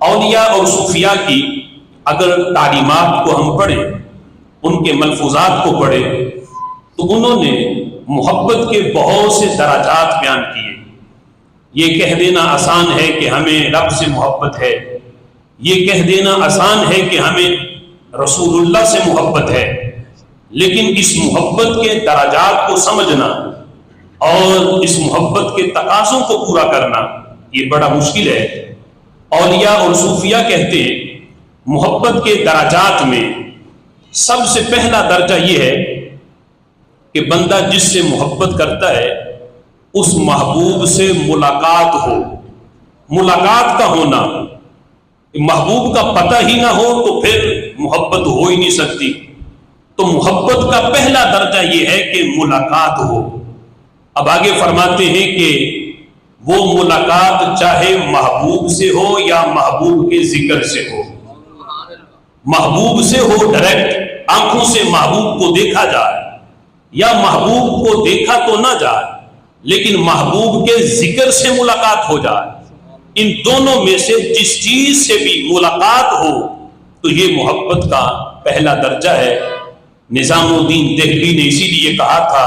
اولیاء اور صوفیاء کی اگر تعلیمات کو ہم پڑھیں، ان کے ملفوظات کو پڑھیں، تو انہوں نے محبت کے بہت سے درجات بیان کیے۔ یہ کہہ دینا آسان ہے کہ ہمیں رب سے محبت ہے، یہ کہہ دینا آسان ہے کہ ہمیں رسول اللہ سے محبت ہے، لیکن اس محبت کے درجات کو سمجھنا اور اس محبت کے تقاضوں کو پورا کرنا یہ بڑا مشکل ہے۔ اولیاء اور صوفیاء کہتے ہیں محبت کے درجات میں سب سے پہلا درجہ یہ ہے کہ بندہ جس سے محبت کرتا ہے اس محبوب سے ملاقات ہو۔ ملاقات کا ہونا، محبوب کا پتہ ہی نہ ہو تو پھر محبت ہو ہی نہیں سکتی۔ تو محبت کا پہلا درجہ یہ ہے کہ ملاقات ہو۔ اب آگے فرماتے ہیں کہ وہ ملاقات چاہے محبوب سے ہو یا محبوب کے ذکر سے ہو۔ محبوب سے ہو ڈائریکٹ، آنکھوں سے محبوب کو دیکھا جائے، یا محبوب کو دیکھا تو نہ جائے لیکن محبوب کے ذکر سے ملاقات ہو جائے، ان دونوں میں سے جس چیز سے بھی ملاقات ہو تو یہ محبت کا پہلا درجہ ہے۔ نظام الدین دہلوی نے اسی لیے کہا تھا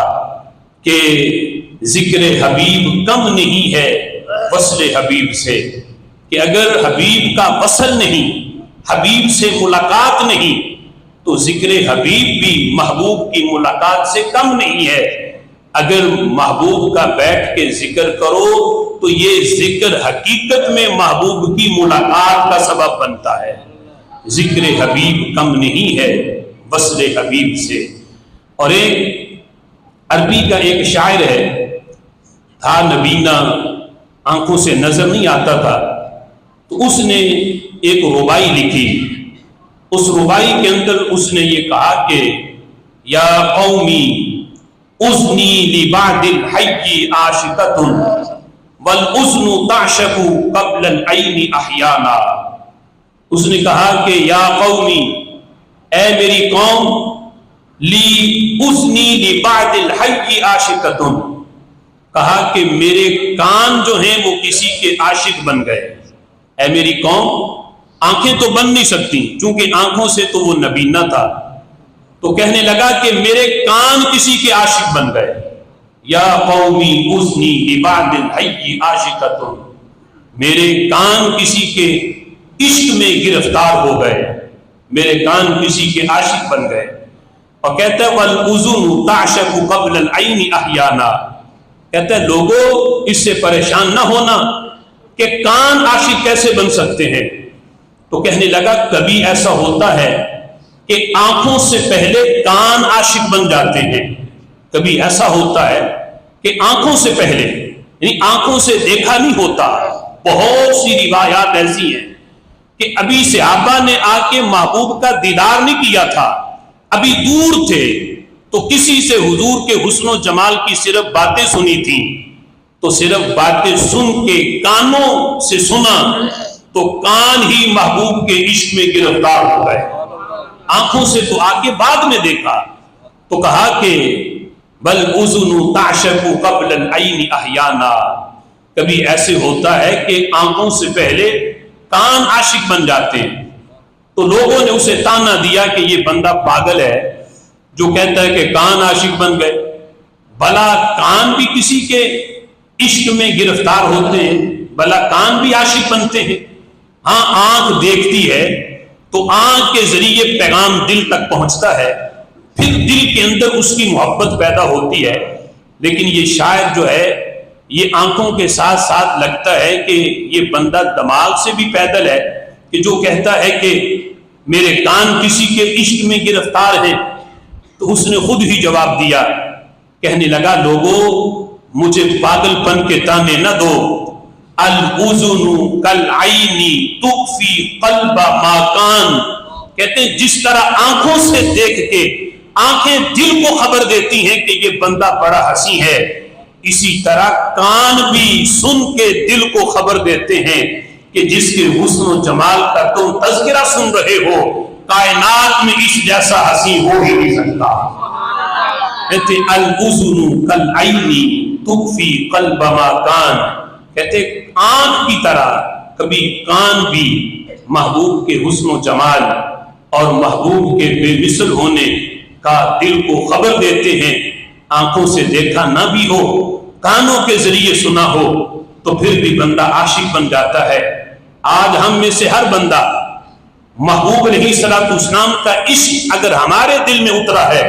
کہ ذکر حبیب کم نہیں ہے وصل حبیب سے، کہ اگر حبیب کا وصل نہیں، حبیب سے ملاقات نہیں تو ذکر حبیب بھی محبوب کی ملاقات سے کم نہیں ہے۔ اگر محبوب کا بیٹھ کے ذکر کرو تو یہ ذکر حقیقت میں محبوب کی ملاقات کا سبب بنتا ہے۔ ذکر حبیب کم نہیں ہے وصل حبیب سے۔ اور ایک عربی کا ایک شاعر ہے، تھا نبینا، آنکھوں سے نظر نہیں آتا تھا، تو اس نے ایک ربائی لکھی۔ اس ربائی کے اندر اس نے یہ کہا کہ یا قومی اذنی لبعد الحی عاشقۃ والاذن تعشق قبل العین احیانا۔ اس نے کہا کہ یا قومی، اے میری قوم، لی اذنی لبعد الحی عاشقۃ، کہا کہ میرے کان جو ہیں وہ کسی کے عاشق بن گئے۔ اے میری قوم، آنکھیں تو بن نہیں سکتی چونکہ آنکھوں سے تو وہ نبینا تھا، تو کہنے لگا کہ میرے کان کسی کے عاشق بن گئے۔ یا قومی اذنی لبعد الحی عاشقۃ، میرے کان کسی کے عشق میں گرفتار ہو گئے، میرے کان کسی کے عاشق بن گئے۔ اور کہتا ہے والاذن تعشق قبل العین احیانا، کہتا ہے لوگوں اس سے پریشان نہ ہونا کہ کان عاشق کیسے بن سکتے ہیں۔ تو کہنے لگا کبھی ایسا ہوتا ہے کہ آنکھوں سے پہلے کان عاشق بن جاتے ہیں، کبھی ایسا ہوتا ہے کہ آنکھوں سے پہلے، یعنی آنکھوں سے دیکھا نہیں ہوتا۔ بہت سی روایات ایسی ہیں کہ ابھی صحابہ نے آ کے محبوب کا دیدار نہیں کیا تھا، ابھی دور تھے تو کسی سے حضور کے حسن و جمال کی صرف باتیں سنی تھیں، تو صرف باتیں سن کے کانوں سے سنا تو کان ہی محبوب کے عشق میں گرفتار ہو گئے، آنکھوں سے تو آگے بعد میں دیکھا۔ تو کہا کہ بل اذن تعشق قبل العین احیانا، کبھی ایسے ہوتا ہے کہ آنکھوں سے پہلے کان عاشق بن جاتے ہیں۔ تو لوگوں نے اسے تانا دیا کہ یہ بندہ پاگل ہے جو کہتا ہے کہ کان عاشق بن گئے، بھلا کان بھی کسی کے عشق میں گرفتار ہوتے ہیں، بھلا کان بھی عاشق بنتے ہیں۔ ہاں آنکھ دیکھتی ہے تو آنکھ کے ذریعے پیغام دل تک پہنچتا ہے، پھر دل کے اندر اس کی محبت پیدا ہوتی ہے، لیکن یہ شاعر جو ہے یہ آنکھوں کے ساتھ ساتھ لگتا ہے کہ یہ بندہ دماغ سے بھی پیدل ہے، کہ جو کہتا ہے کہ میرے کان کسی کے عشق میں گرفتار ہیں۔ تو اس نے خود ہی جواب دیا، کہنے لگا لوگوں مجھے پاگل پن کے تانے نہ دو، الاذن کالعین تخفی قلب ما کان، کہتے ہیں جس طرح آنکھوں سے دیکھ کے آنکھیں دل کو خبر دیتی ہیں کہ یہ بندہ بڑا حسین ہے، اسی طرح کان بھی سن کے دل کو خبر دیتے ہیں کہ جس کے حسن و جمال کا تم تذکرہ سن رہے ہو کائنات میں اس جیسا حسین ہو ہی نہیں سکتا۔ کہتے الاذن کالعین تخفی قلب ما کان، کہتے آنکھ کی طرح کبھی کان بھی محبوب کے حسن و جمال اور محبوب کے بے مثل ہونے کا دل کو خبر دیتے ہیں. آنکھوں سے دیکھا نہ بھی ہو، کانوں کے ذریعے سنا ہو تو پھر بھی بندہ عاشق بن جاتا ہے. آج ہم میں سے ہر بندہ محبوب علیہ الصلوۃ والسلام کا عشق اگر ہمارے دل میں اترا ہے،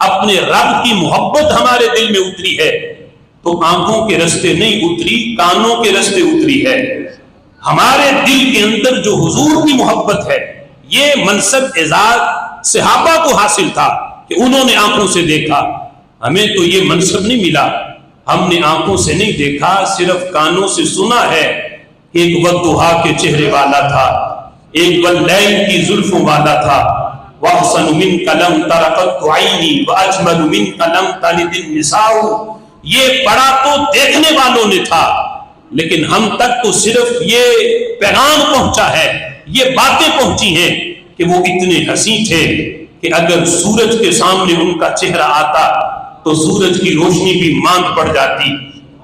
اپنے رب کی محبت ہمارے دل میں اتری ہے، تو آنکھوں کے رستے نہیں اتری، کانوں کے رستے اتری ہے. ہمارے دل کے اندر جو حضور کی محبت ہے، یہ منصب اعزاز صحابہ کو حاصل تھا کہ انہوں نے آنکھوں سے دیکھا. ہمیں تو یہ منصب نہیں ملا، ہم نے آنکھوں سے نہیں دیکھا، صرف کانوں سے سنا ہے. ایک والضحیٰ کے چہرے والا تھا، ایک واللیل کی زلفوں والا تھا. وَأَحْسَنُ مِنْكَ لَمْ تَرَ قَطُّ عَيْنِي وَأَجْمَلُ مِنْكَ لَمْ تَلِدِ النِّسَاءُ. یہ پڑھا تو دیکھنے والوں نے تھا، لیکن ہم تک تو صرف یہ پیغام پہنچا ہے، یہ باتیں پہنچی ہیں کہ وہ اتنے حسین تھے کہ اگر سورج کے سامنے ان کا چہرہ آتا تو سورج کی روشنی بھی ماند پڑ جاتی.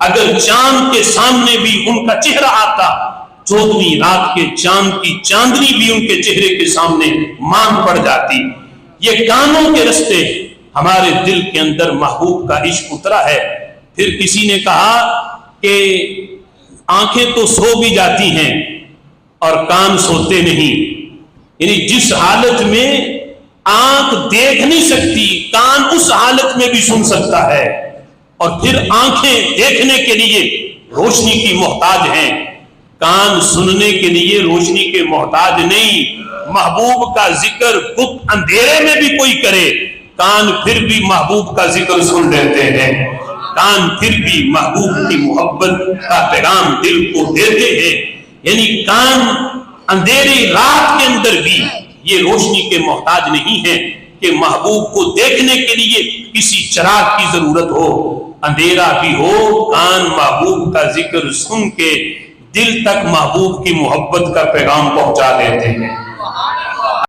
اگر چاند کے سامنے بھی ان کا چہرہ آتا، 14ویں رات کے چاند کی چاندنی بھی ان کے چہرے کے سامنے ماند پڑ جاتی. یہ کانوں کے رستے ہمارے دل کے اندر محبوب کا عشق اترا ہے. پھر کسی نے کہا کہ آنکھیں تو سو بھی جاتی ہیں اور کان سوتے نہیں. یعنی جس حالت میں آنکھ دیکھ نہیں سکتی، کان اس حالت میں بھی سن سکتا ہے. اور پھر آنکھیں دیکھنے کے لیے روشنی کی محتاج ہیں، کان سننے کے لیے روشنی کے محتاج نہیں. محبوب کا ذکر گپت اندھیرے میں بھی کوئی کرے، کان پھر بھی محبوب کا ذکر سن لیتے ہیں، کان پھر بھی محبوب کی محبت کا پیغام دل کو دیتے ہیں. یعنی کان اندھیری رات کے اندر بھی یہ روشنی کے محتاج نہیں ہے کہ محبوب کو دیکھنے کے لیے کسی چراغ کی ضرورت ہو. اندھیرا بھی ہو، کان محبوب کا ذکر سن کے دل تک محبوب کی محبت کا پیغام پہنچا دیتے ہیں.